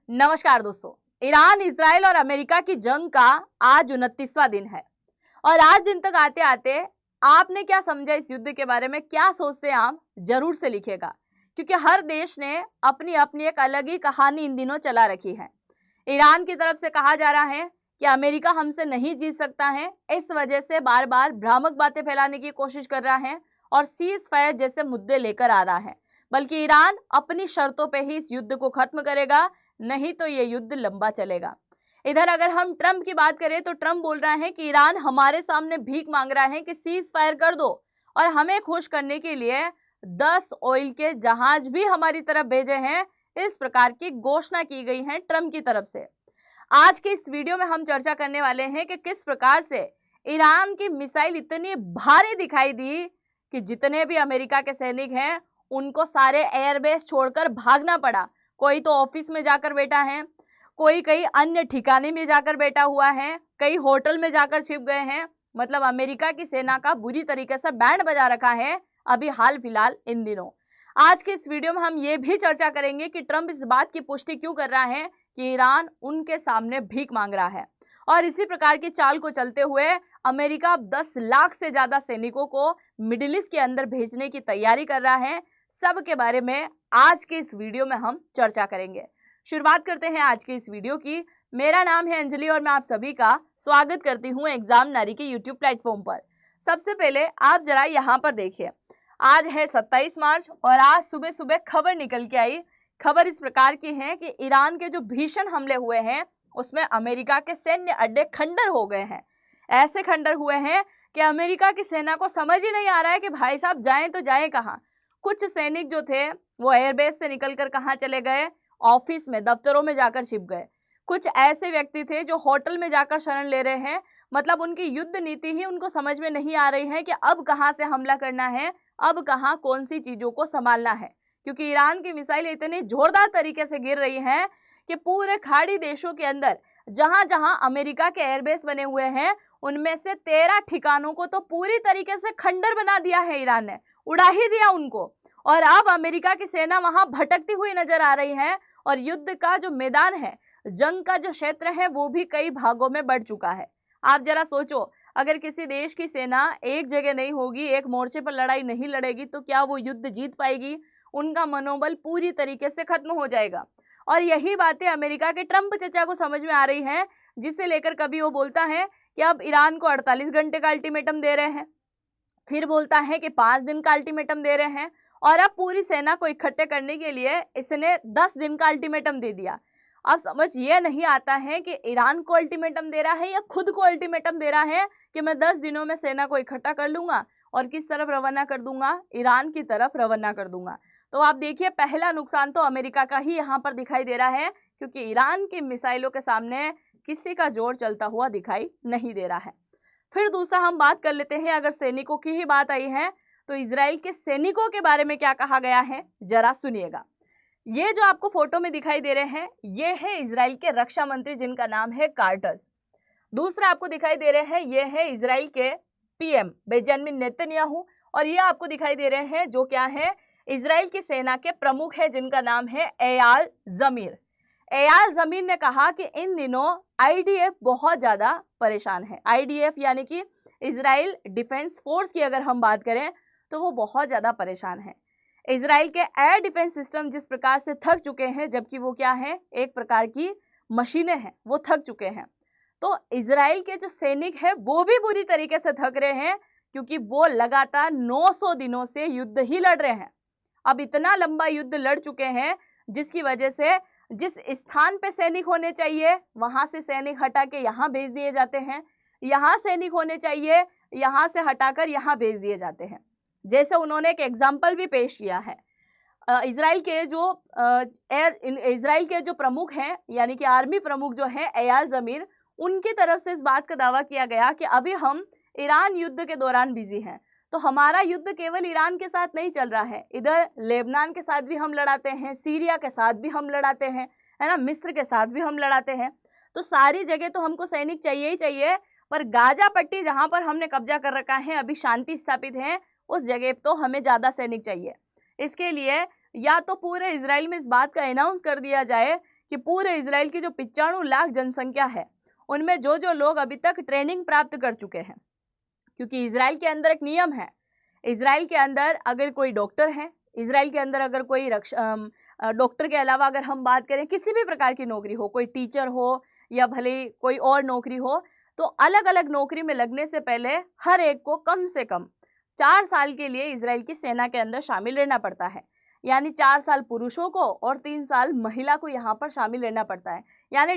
नमस्कार दोस्तों। Iran, Israel और अमेरिका की जंग का आज 29वां दिन है और आज दिन तक आते आते आपने क्या समझा इस युद्ध के बारे में, क्या सोचते हैं आप, जरूर से लिखेगा, क्योंकि हर देश ने अपनी अपनी एक अलग ही कहानी इन दिनों चला रखी है। ईरान की तरफ से कहा जा रहा है कि अमेरिका हमसे नहीं जीत सकता है, इस वजह से बार बार भ्रामक बातें फैलाने की कोशिश कर रहा है और सीज फायर जैसे मुद्दे लेकर आ रहा है, बल्कि ईरान अपनी शर्तों पे ही इस युद्ध को खत्म करेगा, नहीं तो ये युद्ध लंबा चलेगा। इधर अगर हम ट्रंप की बात करें तो ट्रंप बोल रहा है कि ईरान हमारे सामने भीख मांग रहा है कि सीज फायर कर दो और हमें खुश करने के लिए 10 ऑयल के जहाज भी हमारी तरफ भेजे हैं। इस प्रकार की घोषणा की गई है ट्रंप की तरफ से। आज के इस वीडियो में हम चर्चा करने वाले हैं कि किस प्रकार से ईरान की मिसाइल इतनी भारी दिखाई दी कि जितने भी अमेरिका के सैनिक हैं उनको सारे एयरबेस छोड़कर भागना पड़ा। कोई तो ऑफिस में जाकर बैठा है, कोई कई अन्य ठिकाने में जाकर बैठा हुआ है, कई होटल में जाकर छिप गए हैं। मतलब अमेरिका की सेना का बुरी तरीके से बैंड बजा रखा है अभी हाल फिलहाल इन दिनों। आज के इस वीडियो में हम ये भी चर्चा करेंगे कि ट्रंप इस बात की पुष्टि क्यों कर रहा है कि ईरान उनके सामने भीख मांग रहा है, और इसी प्रकार की चाल को चलते हुए अमेरिका अब 10 लाख से ज्यादा सैनिकों को मिडिल ईस्ट के अंदर भेजने की तैयारी कर रहा है। सब के बारे में आज के इस वीडियो में हम चर्चा करेंगे। शुरुआत करते हैं आज के इस वीडियो की। मेरा नाम है अंजलि और मैं आप सभी का स्वागत करती हूं एग्जाम नारी के यूट्यूब प्लेटफॉर्म पर। सबसे पहले आप जरा यहाँ पर देखिए, आज है 27 मार्च और आज सुबह सुबह खबर निकल के आई। खबर इस प्रकार की है कि ईरान के जो भीषण हमले हुए हैं उसमें अमेरिका के सैन्य अड्डे खंडर हो गए हैं। ऐसे खंडर हुए हैं कि अमेरिका की सेना को समझ ही नहीं आ रहा है कि भाई साहब जाएं तो जाएं कहाँ। कुछ सैनिक जो थे वो एयरबेस से निकलकर कहाँ चले गए, ऑफिस में, दफ्तरों में जाकर छिप गए। कुछ ऐसे व्यक्ति थे जो होटल में जाकर शरण ले रहे हैं। मतलब उनकी युद्ध नीति ही उनको समझ में नहीं आ रही है कि अब कहाँ से हमला करना है, अब कहाँ कौन सी चीजों को संभालना है, क्योंकि ईरान की मिसाइल इतनी जोरदार तरीके से गिर रही है कि पूरे खाड़ी देशों के अंदर जहां जहां अमेरिका के एयरबेस बने हुए हैं उनमें से 13 ठिकानों को तो पूरी तरीके से खंडर बना दिया है ईरान ने, उड़ा ही दिया उनको। और अब अमेरिका की सेना वहां भटकती हुई नजर आ रही है और युद्ध का जो मैदान है, जंग का जो क्षेत्र है वो भी कई भागों में बढ़ चुका है। आप जरा सोचो, अगर किसी देश की सेना एक जगह नहीं होगी, एक मोर्चे पर लड़ाई नहीं लड़ेगी तो क्या वो युद्ध जीत पाएगी? उनका मनोबल पूरी तरीके से खत्म हो जाएगा। और यही बातें अमेरिका के ट्रंप चचा को समझ में आ रही हैं, जिसे लेकर कभी वो बोलता है कि अब ईरान को 48 घंटे का अल्टीमेटम दे रहे हैं, फिर बोलता है कि 5 दिन का अल्टीमेटम दे रहे हैं, और अब पूरी सेना को इकट्ठे करने के लिए इसने 10 दिन का अल्टीमेटम दे दिया। अब समझ ये नहीं आता है कि ईरान को अल्टीमेटम दे रहा है या खुद को अल्टीमेटम दे रहा है कि मैं 10 दिनों में सेना को इकट्ठा कर लूंगा और किस तरफ रवाना कर दूंगा, ईरान की तरफ रवाना कर दूंगा। तो आप देखिए, पहला नुकसान तो अमेरिका का ही यहाँ पर दिखाई दे रहा है, क्योंकि ईरान की मिसाइलों के सामने किसी का जोर चलता हुआ दिखाई नहीं दे रहा है। फिर दूसरा हम बात कर लेते हैं, अगर सैनिकों की ही बात आई है तो इजराइल के सैनिकों के बारे में क्या कहा गया है जरा सुनिएगा। ये जो आपको फोटो में दिखाई दे रहे हैं ये है इजराइल के रक्षा मंत्री, जिनका नाम है कार्टस। दूसरा आपको दिखाई दे रहे हैं ये है इजराइल के पीएम बेंजामिन नेतन्याहू, और ये आपको दिखाई दे रहे हैं जो क्या है इजराइल की सेना के प्रमुख है, जिनका नाम है एयाल जमीर। एयाल जमीर ने कहा कि इन दिनों आईडीएफ बहुत ज्यादा परेशान है। आईडीएफ यानी कि इजराइल डिफेंस फोर्स की अगर हम बात करें तो वो बहुत ज्यादा परेशान है। इजराइल के एयर डिफेंस सिस्टम जिस प्रकार से थक चुके हैं, जबकि वो क्या है, एक प्रकार की मशीनें हैं, वो थक चुके हैं। तो इजराइल के जो सैनिक हैं वो भी बुरी तरीके से थक रहे हैं, क्योंकि वो लगातार 900 दिनों से युद्ध ही लड़ रहे हैं। अब इतना लंबा युद्ध लड़ चुके हैं जिसकी वजह से जिस स्थान पे सैनिक होने चाहिए वहां से सैनिक हटा के यहाँ भेज दिए जाते हैं, यहाँ सैनिक होने चाहिए यहाँ से हटाकर यहाँ भेज दिए जाते हैं। जैसे उन्होंने एक एग्जाम्पल भी पेश किया है, इजराइल के जो प्रमुख हैं यानी कि आर्मी प्रमुख जो हैं एयाल जमीर, उनकी तरफ से इस बात का दावा किया गया कि अभी हम ईरान युद्ध के दौरान बिजी हैं, तो हमारा युद्ध केवल ईरान के साथ नहीं चल रहा है, इधर लेबनान के साथ भी हम लड़ाते हैं, सीरिया के साथ भी हम लड़ाते हैं, है ना, मिस्र के साथ भी हम लड़ाते हैं। तो सारी जगह तो हमको सैनिक चाहिए ही चाहिए, पर गाजा पट्टी जहां पर हमने कब्जा कर रखा है, अभी शांति स्थापित है, उस जगह तो हमें ज़्यादा सैनिक चाहिए। इसके लिए या तो पूरे इजराइल में इस बात का अनाउंस कर दिया जाए कि पूरे इजराइल की जो 95 लाख जनसंख्या है उनमें जो जो लोग अभी तक ट्रेनिंग प्राप्त कर चुके हैं, क्योंकि इजराइल के अंदर एक नियम है, इजराइल के अंदर अगर कोई डॉक्टर है, इजराइल के अंदर अगर कोई डॉक्टर के अलावा अगर हम बात करें किसी भी प्रकार की नौकरी हो, कोई टीचर हो या भले कोई और नौकरी हो, तो अलग अलग नौकरी में लगने से पहले हर एक को कम से कम 4 साल के लिए इजराइल की सेना के अंदर शामिल रहना पड़ता है। यानी 4 साल पुरुषों को और 3 साल महिला को यहाँ पर शामिल रहना पड़ता है। यानी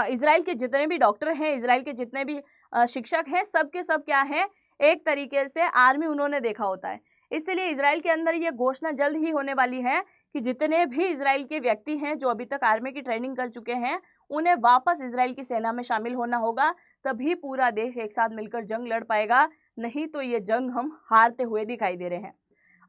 इजराइल के जितने भी डॉक्टर हैं, इजराइल के जितने भी शिक्षक हैं, सब के सब क्या हैं, एक तरीके से आर्मी उन्होंने देखा होता है। इसलिए इजराइल के अंदर ये घोषणा जल्द ही होने वाली है कि जितने भी इजराइल के व्यक्ति हैं जो अभी तक आर्मी की ट्रेनिंग कर चुके हैं, उन्हें वापस इजराइल की सेना में शामिल होना होगा, तभी पूरा देश एक साथ मिलकर जंग लड़ पाएगा, नहीं तो ये जंग हम हारते हुए दिखाई दे रहे हैं।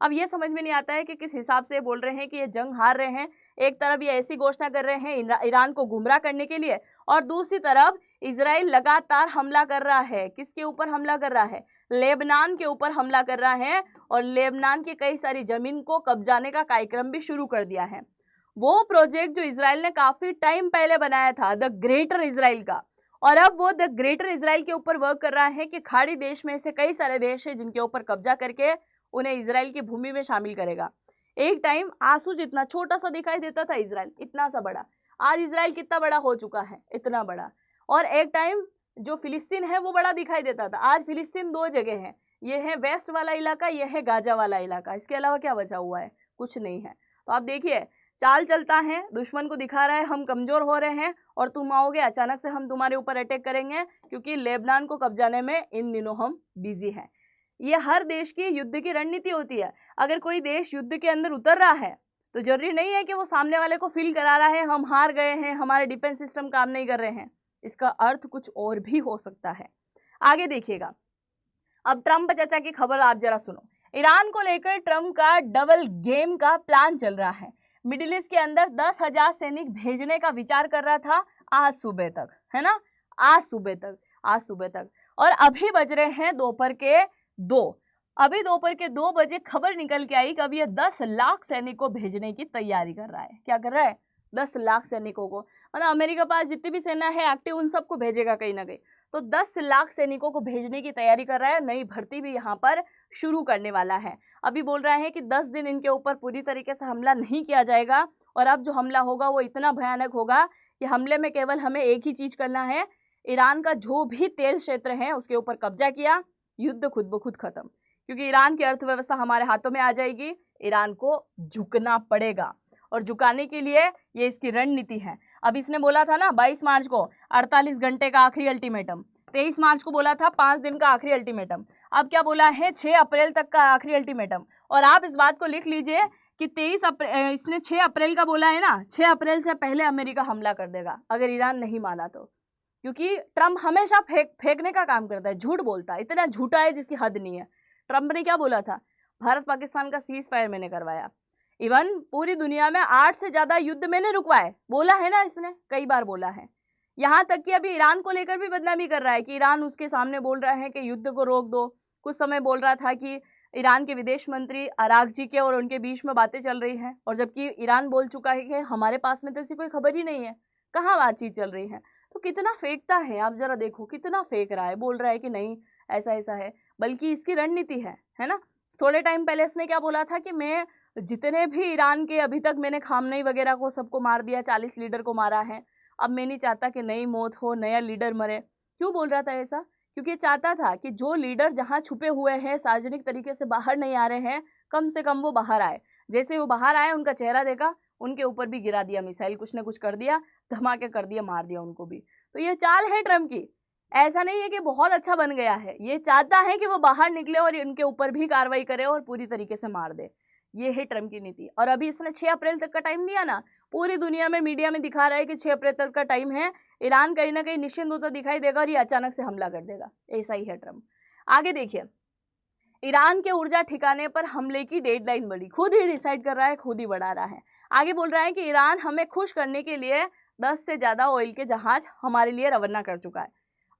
अब ये समझ में नहीं आता है कि किस हिसाब से बोल रहे हैं कि ये जंग हार रहे हैं। एक तरफ ये ऐसी घोषणा कर रहे हैं ईरान को गुमराह करने के लिए, और दूसरी तरफ इजराइल लगातार हमला कर रहा है। किसके ऊपर हमला कर रहा है? लेबनान के ऊपर हमला कर रहा है, और लेबनान की कई सारी जमीन को कब्जाने का कार्यक्रम भी शुरू कर दिया है। वो प्रोजेक्ट जो इजराइल ने काफी टाइम पहले बनाया था, द ग्रेटर इजराइल का, और अब वो द ग्रेटर इजराइल के ऊपर वर्क कर रहा है कि खाड़ी देश में ऐसे कई सारे देश हैं जिनके ऊपर कब्जा करके उन्हें इजराइल की भूमि में शामिल करेगा। एक टाइम आंसू जितना छोटा सा दिखाई देता था इजराइल, इतना सा बड़ा, आज इजराइल कितना बड़ा हो चुका है, इतना बड़ा। और एक टाइम जो फिलिस्तीन है वो बड़ा दिखाई देता था, आज फिलिस्तीन 2 जगह है, ये है वेस्ट वाला इलाका, ये है गाजा वाला इलाका, इसके अलावा क्या बचा हुआ है? कुछ नहीं है। तो आप देखिए, चाल चलता है, दुश्मन को दिखा रहा है हम कमजोर हो रहे हैं और तुम आओगे अचानक से हम तुम्हारे ऊपर अटैक करेंगे, क्योंकि लेबनान को कब्जाने में इन दिनों हम बिजी हैं। ये हर देश की युद्ध की रणनीति होती है। अगर कोई देश युद्ध के अंदर उतर रहा है तो जरूरी नहीं है कि वो सामने वाले को फील करा रहा है हम हार गए हैं, हमारे डिफेंस सिस्टम काम नहीं कर रहे हैं। इसका अर्थ कुछ और भी हो सकता है। आगे देखिएगा, अब ट्रंप चचा की खबर आप जरा सुनो। ईरान को लेकर ट्रंप का डबल गेम का प्लान चल रहा है। मिडिल ईस्ट के अंदर 10,000 सैनिक भेजने का विचार कर रहा था आज सुबह तक, है ना, आज सुबह तक। और अभी बज रहे हैं दोपहर के 2। अभी दोपहर के 2 बजे खबर निकल के आई कि अब ये 10 लाख सैनिकों को भेजने की तैयारी कर रहा है। क्या कर रहा है? 10 लाख सैनिकों को, मतलब अमेरिका पास जितनी भी सेना है एक्टिव, उन सबको भेजेगा कहीं ना कहीं। तो 10 लाख सैनिकों को भेजने की तैयारी कर रहा है। नई भर्ती भी यहाँ पर शुरू करने वाला है। अभी बोल रहा है कि 10 दिन इनके ऊपर पूरी तरीके से हमला नहीं किया जाएगा, और अब जो हमला होगा वो इतना भयानक होगा कि हमले में केवल हमें एक ही चीज करना है, ईरान का जो भी तेल क्षेत्र है उसके ऊपर कब्जा किया, युद्ध खुद ब खुद खत्म। क्योंकि ईरान की अर्थव्यवस्था हमारे हाथों में आ जाएगी, ईरान को झुकना पड़ेगा, और झुकाने के लिए ये इसकी रणनीति है। अब इसने बोला था ना 22 मार्च को 48 घंटे का आखिरी अल्टीमेटम, 23 मार्च को बोला था 5 दिन का आखिरी अल्टीमेटम, अब क्या बोला है 6 अप्रैल तक का आखिरी अल्टीमेटम। और आप इस बात को लिख लीजिए कि 23 अप्रैल, इसने 6 अप्रैल का बोला है ना, 6 अप्रैल से पहले अमेरिका हमला कर देगा अगर ईरान नहीं माना तो। क्योंकि ट्रंप हमेशा फेंकने का काम करता है, झूठ बोलता है, इतना झूठा है जिसकी हद नहीं है। ट्रंप ने क्या बोला था? भारत पाकिस्तान का सीज फायर मैंने करवाया, इवन पूरी दुनिया में 8 से ज्यादा युद्ध मैंने रुकवाए, बोला है ना, इसने कई बार बोला है। यहाँ तक कि अभी ईरान को लेकर भी बदनामी कर रहा है कि ईरान उसके सामने बोल रहा है कि युद्ध को रोक दो। कुछ समय बोल रहा था कि ईरान के विदेश मंत्री अरागची के और उनके बीच में बातें चल रही हैं, और जबकि ईरान बोल चुका है कि हमारे पास में तो ऐसी कोई खबर ही नहीं है, कहाँ बातचीत चल रही है। तो कितना फेंकता है, आप जरा देखो कितना फेंक रहा है, बोल रहा है कि नहीं ऐसा ऐसा है, बल्कि इसकी रणनीति है ना। थोड़े टाइम पहले इसने क्या बोला था कि मैं जितने भी ईरान के अभी तक मैंने खामनेई वगैरह को सबको मार दिया, 40 लीडर को मारा है, अब मैं नहीं चाहता कि नई मौत हो, नया लीडर मरे। क्यों बोल रहा था ऐसा? क्योंकि चाहता था कि जो लीडर जहां छुपे हुए हैं, सार्वजनिक तरीके से बाहर नहीं आ रहे हैं, कम से कम वो बाहर आए। जैसे वो बाहर आए, उनका चेहरा देखा, उनके ऊपर भी गिरा दिया मिसाइल, कुछ न कुछ कर दिया, धमाके कर दिया, मार दिया उनको भी। तो ये चाल है ट्रंप की। ऐसा नहीं है कि बहुत अच्छा बन गया है, ये चाहता है कि वो बाहर निकले और इनके ऊपर भी कार्रवाई करे और पूरी तरीके से मार दे। ये है ट्रंप की नीति। और अभी इसने 6 अप्रैल तक का टाइम दिया ना, पूरी दुनिया में मीडिया में दिखा रहा है कि 6 अप्रैल तक का टाइम है, ईरान कहीं ना कहीं निश्चिंत होता दिखाई देगा और ये अचानक से हमला कर देगा। ऐसा ही है ट्रंप। आगे देखिए, ईरान के ऊर्जा ठिकाने पर हमले की डेडलाइन बढ़ी, खुद ही डिसाइड कर रहा है, खुद ही बढ़ा रहा है। आगे बोल रहा है कि ईरान हमें खुश करने के लिए 10 से ज्यादा ऑयल के जहाज हमारे लिए रवाना कर चुका है।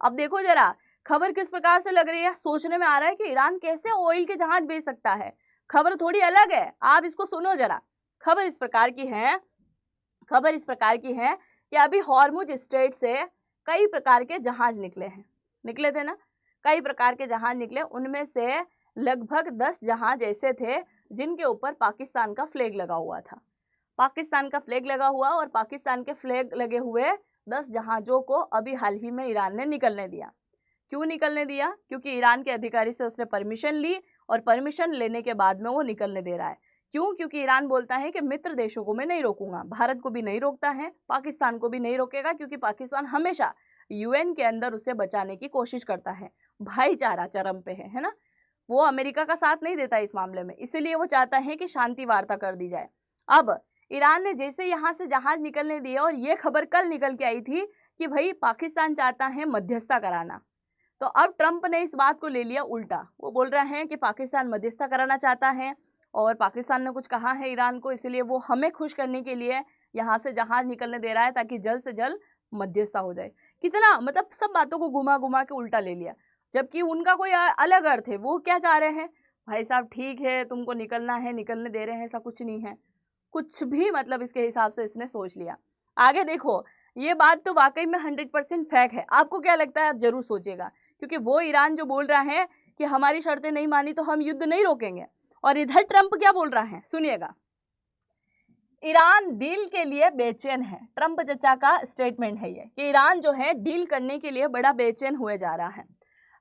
अब देखो जरा खबर किस प्रकार से लग रही है, सोचने में आ रहा है कि ईरान कैसे ऑयल के जहाज भेज सकता है। खबर थोड़ी अलग है, आप इसको सुनो जरा। खबर इस प्रकार की है खबर इस प्रकार की है कि अभी हॉर्मुज स्ट्रेट से कई प्रकार के जहाज निकले थे ना, कई प्रकार के जहाज निकले। उनमें से लगभग 10 जहाज ऐसे थे जिनके ऊपर पाकिस्तान का फ्लैग लगा हुआ था। पाकिस्तान का फ्लैग लगा हुआ और पाकिस्तान के फ्लैग लगे हुए 10 जहाज़ों को अभी हाल ही में ईरान ने निकलने दिया। क्यों निकलने दिया? क्योंकि ईरान के अधिकारी से उसने परमिशन ली और परमिशन लेने के बाद में वो निकलने दे रहा है। क्यों? क्योंकि ईरान बोलता है कि मित्र देशों को मैं नहीं रोकूंगा, भारत को भी नहीं रोकता है, पाकिस्तान को भी नहीं रोकेगा, क्योंकि पाकिस्तान हमेशा यूएन के अंदर उसे बचाने की कोशिश करता है। भाईचारा चरम पे है ना, वो अमेरिका का साथ नहीं देता इस मामले में, इसीलिए वो चाहता है कि शांति वार्ता कर दी जाए। अब ईरान ने जैसे यहाँ से जहाज निकलने दिए और ये खबर कल निकल के आई थी कि भाई पाकिस्तान चाहता है मध्यस्थता कराना, तो अब ट्रंप ने इस बात को ले लिया उल्टा। वो बोल रहे हैं कि पाकिस्तान मध्यस्थता कराना चाहता है और पाकिस्तान ने कुछ कहा है ईरान को, इसलिए वो हमें खुश करने के लिए यहाँ से जहाज निकलने दे रहा है ताकि जल्द से जल्द मध्यस्थता हो जाए। कितना मतलब सब बातों को घुमा घुमा के उल्टा ले लिया, जबकि उनका कोई अलग अर्थ है। वो क्या चाह रहे हैं? भाई साहब ठीक है, तुमको निकलना है, निकलने दे रहे हैं, ऐसा कुछ नहीं है, कुछ भी मतलब इसके हिसाब से इसने सोच लिया। आगे देखो, ये बात तो वाकई में 100% फेक है। आपको क्या लगता है? आप जरूर सोचिएगा, क्योंकि वो ईरान जो बोल रहा है कि हमारी शर्तें नहीं मानी तो हम युद्ध नहीं रोकेंगे, और इधर ट्रंप क्या बोल रहा है सुनिएगा। ईरान डील के लिए बेचैन है। ट्रंप चचा का स्टेटमेंट है ये कि ईरान जो है डील करने के लिए बड़ा बेचैन हुए जा रहा है।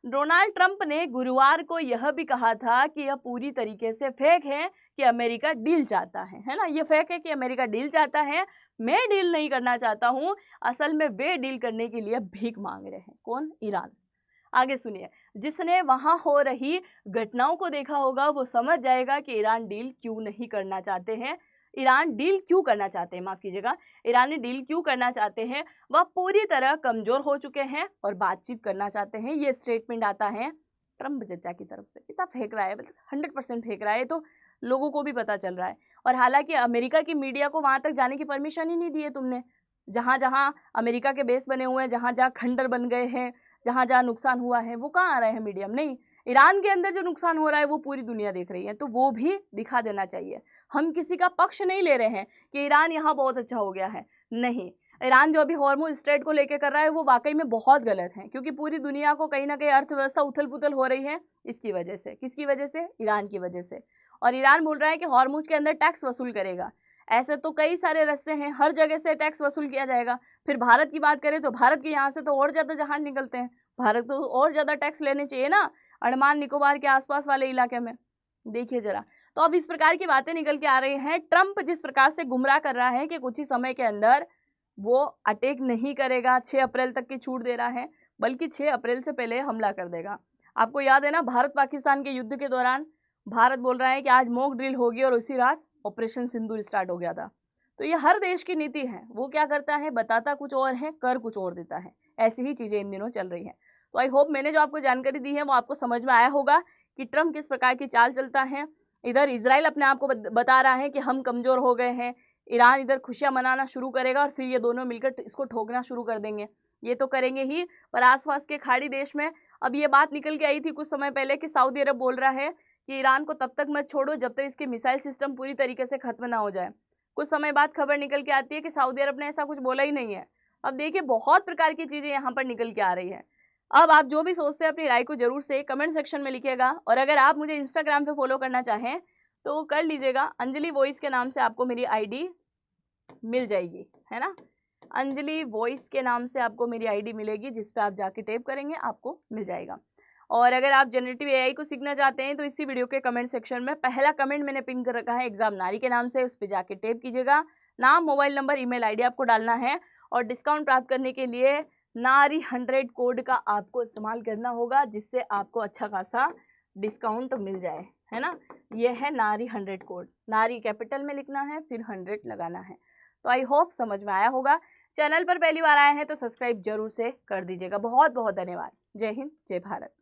डोनाल्ड ट्रंप ने गुरुवार को यह भी कहा था कि यह पूरी तरीके से फेक है कि अमेरिका डील चाहता है ना, ये फेक है कि अमेरिका डील चाहता है, मैं डील नहीं करना चाहता हूं, असल में वे डील करने के लिए भीख मांग रहे हैं। कौन? ईरान। आगे सुनिए, जिसने वहां हो रही घटनाओं को देखा होगा वो समझ जाएगा कि ईरान डील क्यों नहीं करना चाहते हैं। ईरान डील क्यों करना चाहते हैं, माफ कीजिएगा, ईरानी डील क्यों करना चाहते हैं। वह पूरी तरह कमजोर हो चुके हैं और बातचीत करना चाहते हैं। ये स्टेटमेंट आता है ट्रंप चचा की तरफ से। कितना फेंक रहा है, मतलब 100% फेंक रहा है, तो लोगों को भी पता चल रहा है। और हालांकि अमेरिका की मीडिया को वहां तक जाने की परमिशन ही नहीं दी है तुमने। जहां जहां अमेरिका के बेस बने हुए हैं, जहां जहां खंडर बन गए हैं, जहां जहां नुकसान हुआ है, वो कहाँ आ रहे हैं मीडियम? नहीं, ईरान के अंदर जो नुकसान हो रहा है वो पूरी दुनिया देख रही है, तो वो भी दिखा देना चाहिए। हम किसी का पक्ष नहीं ले रहे हैं कि ईरान यहाँ बहुत अच्छा हो गया है, नहीं। ईरान जो अभी हॉर्मुज स्ट्रेट को लेकर कर रहा है वो वाकई में बहुत गलत है, क्योंकि पूरी दुनिया को कहीं ना कहीं अर्थव्यवस्था उथल पुथल हो रही है इसकी वजह से। किसकी वजह से? ईरान की वजह से। और ईरान बोल रहा है कि हॉर्मुज के अंदर टैक्स वसूल करेगा। ऐसे तो कई सारे रास्ते हैं, हर जगह से टैक्स वसूल किया जाएगा। फिर भारत की बात करें तो भारत के यहाँ से तो और ज़्यादा जहाज निकलते हैं, भारत को और ज़्यादा टैक्स लेने चाहिए ना, अंडमान निकोबार के आसपास वाले इलाके में। देखिए जरा, तो अब इस प्रकार की बातें निकल के आ रही हैं। ट्रंप जिस प्रकार से गुमराह कर रहा है कि कुछ ही समय के अंदर वो अटैक नहीं करेगा, 6 अप्रैल तक की छूट दे रहा है, बल्कि 6 अप्रैल से पहले हमला कर देगा। आपको याद है ना, भारत पाकिस्तान के युद्ध के दौरान भारत बोल रहा है कि आज मॉक ड्रिल होगी और उसी रात ऑपरेशन सिंदूर स्टार्ट हो गया था। तो ये हर देश की नीति है, वो क्या करता है, बताता कुछ और है, कर कुछ और देता है। ऐसी ही चीज़ें इन दिनों चल रही हैं। तो आई होप मैंने जो आपको जानकारी दी है वो आपको समझ में आया होगा कि ट्रंप किस प्रकार की चाल चलता है। इधर इजराइल अपने आप को बता रहा है कि हम कमज़ोर हो गए हैं, ईरान इधर खुशियां मनाना शुरू करेगा और फिर ये दोनों मिलकर इसको ठोकना शुरू कर देंगे। ये तो करेंगे ही, पर आसपास के खाड़ी देश में अब ये बात निकल के आई थी कुछ समय पहले कि सऊदी अरब बोल रहा है कि ईरान को तब तक मत छोड़ो जब तक इसके मिसाइल सिस्टम पूरी तरीके से खत्म ना हो जाए। कुछ समय बाद खबर निकल के आती है कि सऊदी अरब ने ऐसा कुछ बोला ही नहीं है। अब देखिए, बहुत प्रकार की चीज़ें यहाँ पर निकल के आ रही है। अब आप जो भी सोचते हैं अपनी राय को जरूर से कमेंट सेक्शन में लिखिएगा, और अगर आप मुझे इंस्टाग्राम पे फॉलो करना चाहें तो कर लीजिएगा। अंजलि वॉइस के नाम से आपको मेरी आईडी मिल जाएगी, है ना। अंजलि वॉइस के नाम से आपको मेरी आईडी मिलेगी, जिस पे आप जाके टैप करेंगे आपको मिल जाएगा। और अगर आप जनरेटिव एआई को सीखना चाहते हैं तो इसी वीडियो के कमेंट सेक्शन में पहला कमेंट मैंने पिन कर रखा है एग्जाम नारी के नाम से, उस पर जाके टैप कीजिएगा। नाम, मोबाइल नंबर, ईमेल आईडी आपको डालना है, और डिस्काउंट प्राप्त करने के लिए नारी 100 कोड का आपको इस्तेमाल करना होगा, जिससे आपको अच्छा खासा डिस्काउंट मिल जाए, है ना। ये है नारी 100 कोड, नारी कैपिटल में लिखना है, फिर 100 लगाना है। तो आई होप समझ में आया होगा। चैनल पर पहली बार आए हैं तो सब्सक्राइब जरूर से कर दीजिएगा। बहुत बहुत धन्यवाद। जय हिंद, जय भारत।